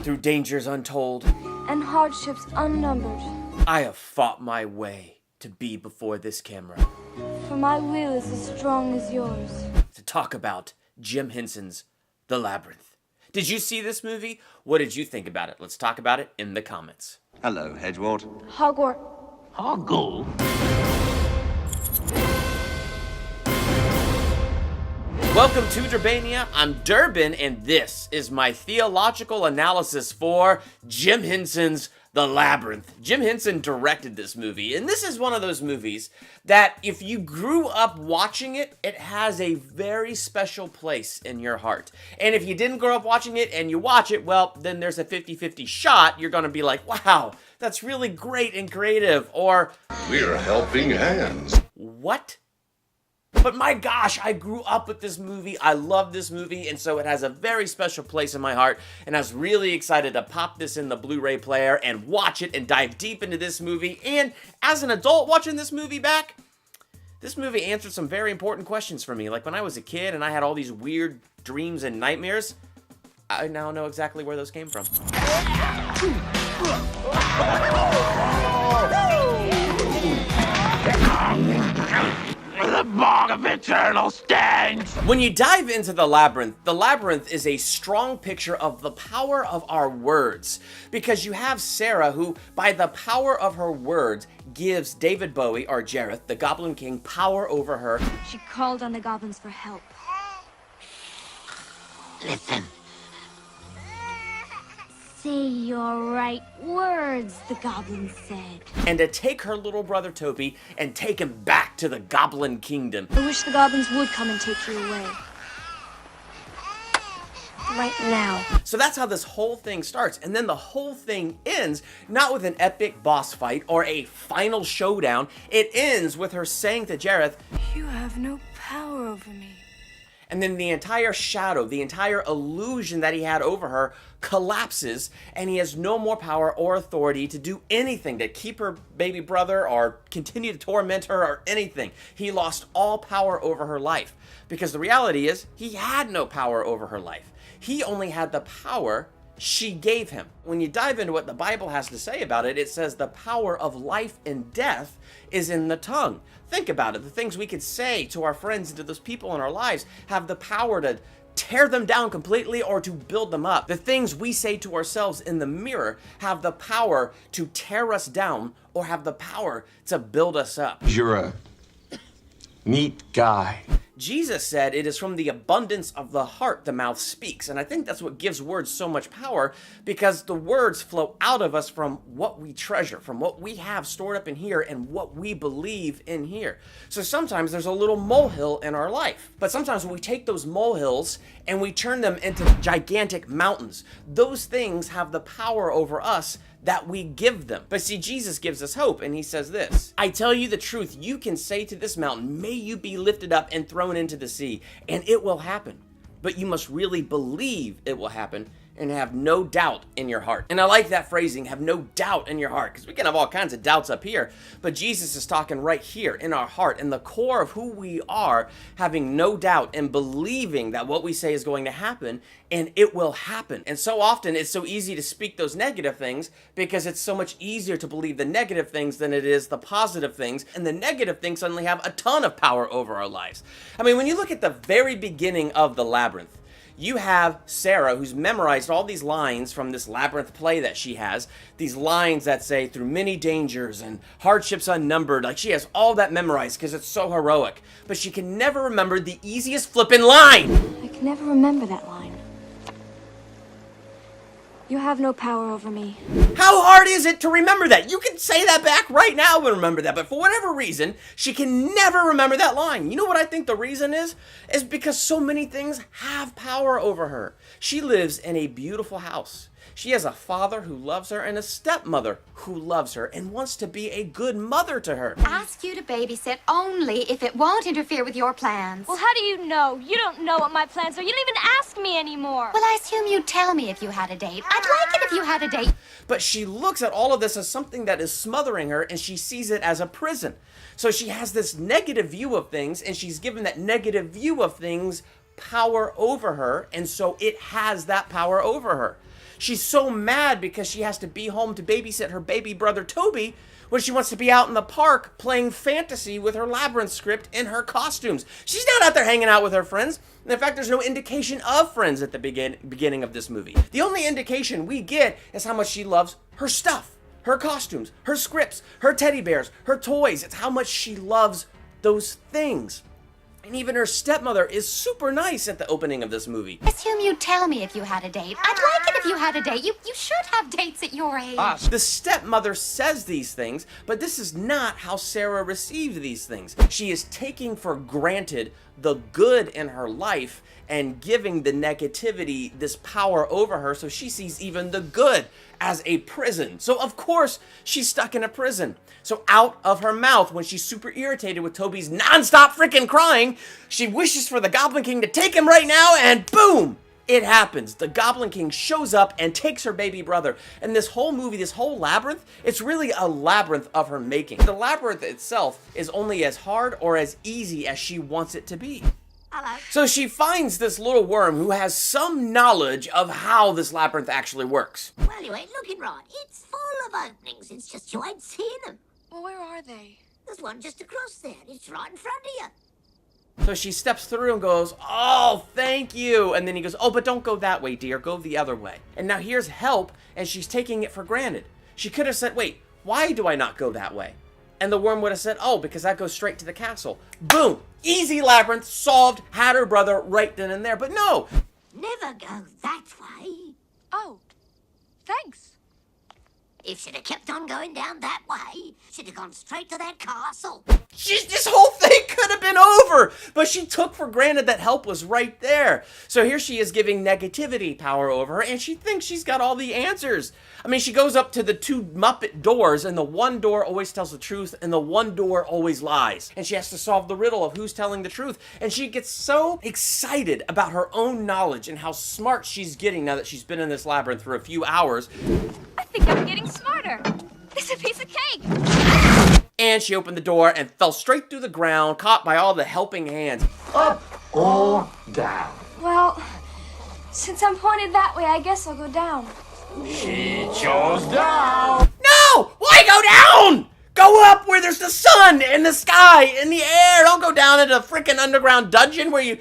through dangers untold, and hardships unnumbered. I have fought my way to be before this camera For my will is as strong as yours. to talk about Jim Henson's The Labyrinth. Did you see this movie? What did you think about it? Let's talk about it in the comments. Hello, Hedgewort. Hogwarts. Hoggle? Welcome to Durbania. I'm Durbin, and this is my theological analysis for Jim Henson's The Labyrinth. Jim Henson directed this movie, and this is one of those movies that if you grew up watching it, it has a very special place in your heart. And if you didn't grow up watching it and you watch it, well, then there's a 50-50 shot. You're going to be like, wow, that's really great and creative, or We're helping hands. what? But my gosh, I grew up with this movie. I love this movie, and so it has a very special place in my heart, and I was really excited to pop this in the Blu-ray player and watch it and dive deep into this movie. And as an adult watching this movie back, this movie answered some very important questions for me. Like when I was a kid and I had all these weird dreams and nightmares, I now know exactly where those came from. The bog of eternal stench! When you dive into The Labyrinth is a strong picture of the power of our words. Because you have Sarah who, by the power of her words, gives David Bowie, or Jareth, the Goblin King, power over her. She called on the goblins for help. Listen. Say your right words, the goblin said. And to take her little brother Toby and take him back to the Goblin Kingdom. I wish the goblins would come and take you away. Right now. So that's how this whole thing starts. And then the whole thing ends not with an epic boss fight or a final showdown. It ends with her saying to Jareth, You have no power over me. and then the entire shadow, the entire illusion that he had over her collapses, and he has no more power or authority to do anything, to keep her baby brother or continue to torment her or anything. He lost all power over her life, because the reality is he had no power over her life. He only had the power she gave him. When you dive into what the Bible has to say about it, it says the power of life and death is in the tongue. Think about it. The things we could say to our friends and to those people in our lives have the power to tear them down completely or to build them up. The things we say to ourselves in the mirror have the power to tear us down or have the power to build us up. You're a neat guy. Jesus said it is from the abundance of the heart the mouth speaks. And I think that's what gives words so much power, because the words flow out of us from what we treasure, from what we have stored up in here and what we believe in here. So sometimes there's a little molehill in our life. But sometimes when we take those molehills and we turn them into gigantic mountains, those things have the power over us that we give them. But see, Jesus gives us hope, and he says this, I tell you the truth, you can say to this mountain, may you be lifted up and thrown into the sea, and it will happen. But you must really believe it will happen and have no doubt in your heart. And I like that phrasing, have no doubt in your heart, because we can have all kinds of doubts up here, but Jesus is talking right here in our heart, in the core of who we are, having no doubt and believing that what we say is going to happen, and it will happen. And so often it's so easy to speak those negative things because it's so much easier to believe the negative things than it is the positive things, and the negative things suddenly have a ton of power over our lives. I mean, when you look at the very beginning of The Labyrinth, you have Sarah, who's memorized all these lines from this Labyrinth play that she has. These lines that say, through many dangers and hardships unnumbered. Like, she has all that memorized because it's so heroic. But she can never remember the easiest flippin' line. I can never remember that line. You have no power over me. How hard is it to remember that? You can say that back right now and remember that, but for whatever reason, she can never remember that line. You know what I think the reason is? Is because so many things have power over her. She lives in a beautiful house. She has a father who loves her and a stepmother who loves her and wants to be a good mother to her. Ask you to babysit only if it won't interfere with your plans. Well, how do you know? You don't know what my plans are. You don't even ask me anymore. Well, I assume you'd tell me if you had a date. I'd like it if you had a date. But she looks at all of this as something that is smothering her, and she sees it as a prison. So she has this negative view of things, and she's given that negative view of things power over her, and so it has that power over her. She's so mad because she has to be home to babysit her baby brother Toby when she wants to be out in the park playing fantasy with her Labyrinth script in her costumes. She's not out there hanging out with her friends. And in fact, there's no indication of friends at the beginning of this movie. The only indication we get is how much she loves her stuff, her costumes, her scripts, her teddy bears, her toys. It's how much she loves those things. And even her stepmother is super nice at the opening of this movie. Assume you'd tell me if you had a date. I'd like it if you had a date. You should have dates at your age. The stepmother says these things, but this is not how Sarah received these things. She is taking for granted the good in her life and giving the negativity this power over her, so she sees even the good as a prison. So of course she's stuck in a prison. So out of her mouth, when she's super irritated with Toby's nonstop freaking crying, she wishes for the Goblin King to take him right now, and boom! It happens. The Goblin King shows up and takes her baby brother. And this whole movie, this whole labyrinth, it's really a labyrinth of her making. The labyrinth itself is only as hard or as easy as she wants it to be. Hello. So she finds this little worm who has some knowledge of how this labyrinth actually works. Well, you ain't looking right. It's full of openings. It's just you ain't seen them. Well, where are they? There's one just across there. It's right in front of you. So she steps through and goes, "Oh, thank you." And then he goes, "Oh, but don't go that way, dear. Go the other way." And now here's help, and she's taking it for granted. She could have said, "Wait, why do I not go that way?" And the worm would have said, "Oh, because that goes straight to the castle." Boom! Easy labyrinth, solved, had her brother right then and there. But no! Never go that way. Oh, thanks. If she'd have kept on going down that way, she'd have gone straight to that castle. This whole thing could have been over, but she took for granted that help was right there. So here she is giving negativity power over her, and she thinks she's got all the answers. I mean, she goes up to the two Muppet doors, and the one door always tells the truth, and the one door always lies. And she has to solve the riddle of who's telling the truth. And she gets so excited about her own knowledge and how smart she's getting now that she's been in this labyrinth for a few hours. I think I'm getting smarter. It's a piece of cake. And she opened the door and fell straight through the ground, caught by all the helping hands. Up or down? Well, since I'm pointed that way, I guess I'll go down. She chose down. No! Why go down? Go up where there's the sun and the sky and the air. Don't go down into a freaking underground dungeon where you...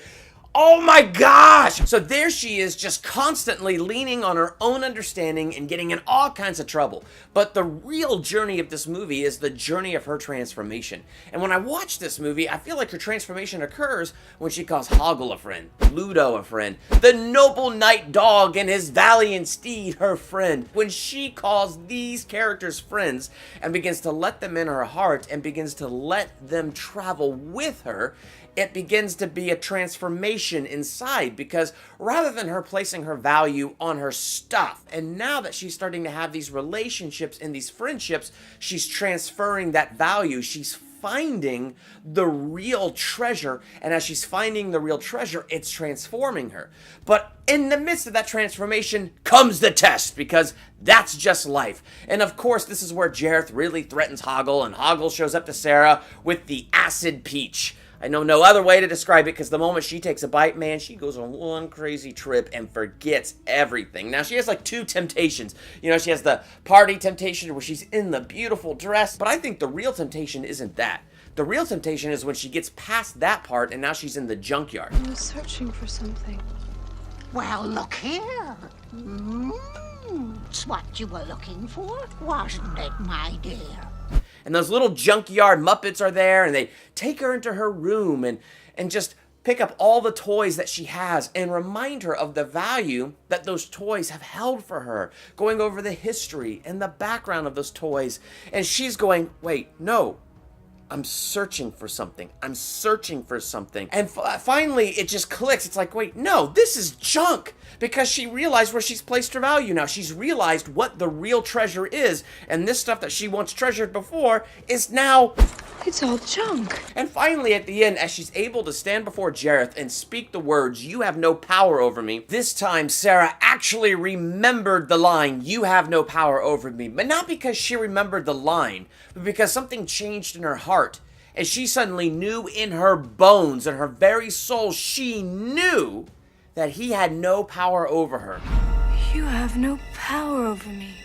Oh my gosh! So there she is, just constantly leaning on her own understanding and getting in all kinds of trouble. But the real journey of this movie is the journey of her transformation. And when I watch this movie, I feel like her transformation occurs when she calls Hoggle a friend, Ludo a friend, the noble knight dog and his valiant steed her friend. When she calls these characters friends and begins to let them in her heart and begins to let them travel with her, it begins to be a transformation inside, because rather than her placing her value on her stuff, and now that she's starting to have these relationships and these friendships, she's transferring that value. She's finding the real treasure, and as she's finding the real treasure, it's transforming her. But in the midst of that transformation comes the test, because that's just life. And of course, this is where Jareth really threatens Hoggle, and Hoggle shows up to Sarah with the acid peach. I know no other way to describe it, because the moment she takes a bite, man, she goes on one crazy trip and forgets everything. Now, she has like two temptations. You know, she has the party temptation where she's in the beautiful dress, but I think the real temptation isn't that. The real temptation is when she gets past that part and now she's in the junkyard. I was searching for something. Well, look here. It's what you were looking for, wasn't it, my dear? And those little junkyard Muppets are there, and they take her into her room and just pick up all the toys that she has and remind her of the value that those toys have held for her, going over the history and the background of those toys. And she's going, wait, no, I'm searching for something. I'm searching for something. And finally, it just clicks. It's like, wait, no, this is junk. Because she realized where she's placed her value now. She's realized what the real treasure is. And this stuff that she once treasured before is now... It's all junk. And finally, at the end, as she's able to stand before Jareth and speak the words, "You have no power over me," this time Sarah actually remembered the line, "You have no power over me." But not because she remembered the line, but because something changed in her heart. And she suddenly knew in her bones, in her very soul, she knew that he had no power over her. You have no power over me.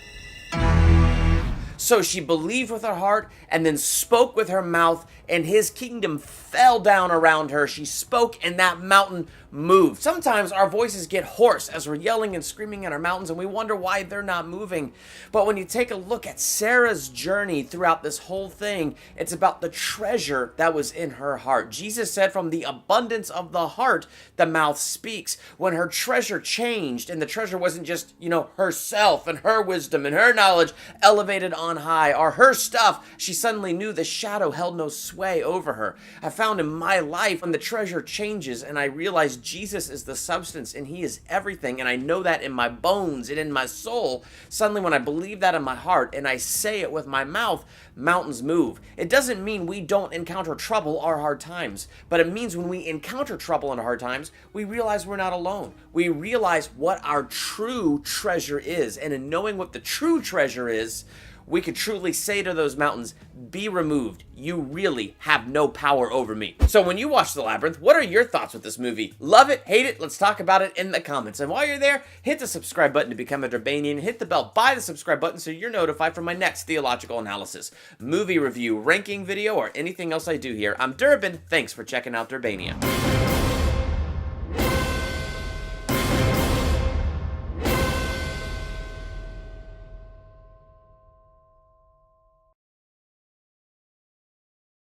So she believed with her heart and then spoke with her mouth, and his kingdom fell down around her. She spoke and that mountain moved. Sometimes our voices get hoarse as we're yelling and screaming at our mountains, and we wonder why they're not moving. But when you take a look at Sarah's journey throughout this whole thing, it's about the treasure that was in her heart. Jesus said, from the abundance of the heart, the mouth speaks. When her treasure changed, and the treasure wasn't just, herself and her wisdom and her knowledge elevated on high, or her stuff, she suddenly knew the shadow held no sway over her. I found in my life, when the treasure changes and I realize Jesus is the substance and he is everything, and I know that in my bones and in my soul, suddenly when I believe that in my heart and I say it with my mouth, mountains move. It doesn't mean we don't encounter trouble or hard times, but it means when we encounter trouble and hard times, we realize we're not alone. We realize what our true treasure is, and in knowing what the true treasure is, we could truly say to those mountains, be removed. You really have no power over me. So when you watch The Labyrinth, what are your thoughts with this movie? Love it? Hate it? Let's talk about it in the comments. And while you're there, hit the subscribe button to become a Durbanian. Hit the bell by the subscribe button so you're notified for my next theological analysis, movie review, ranking video, or anything else I do here. I'm Durbin. Thanks for checking out Durbania.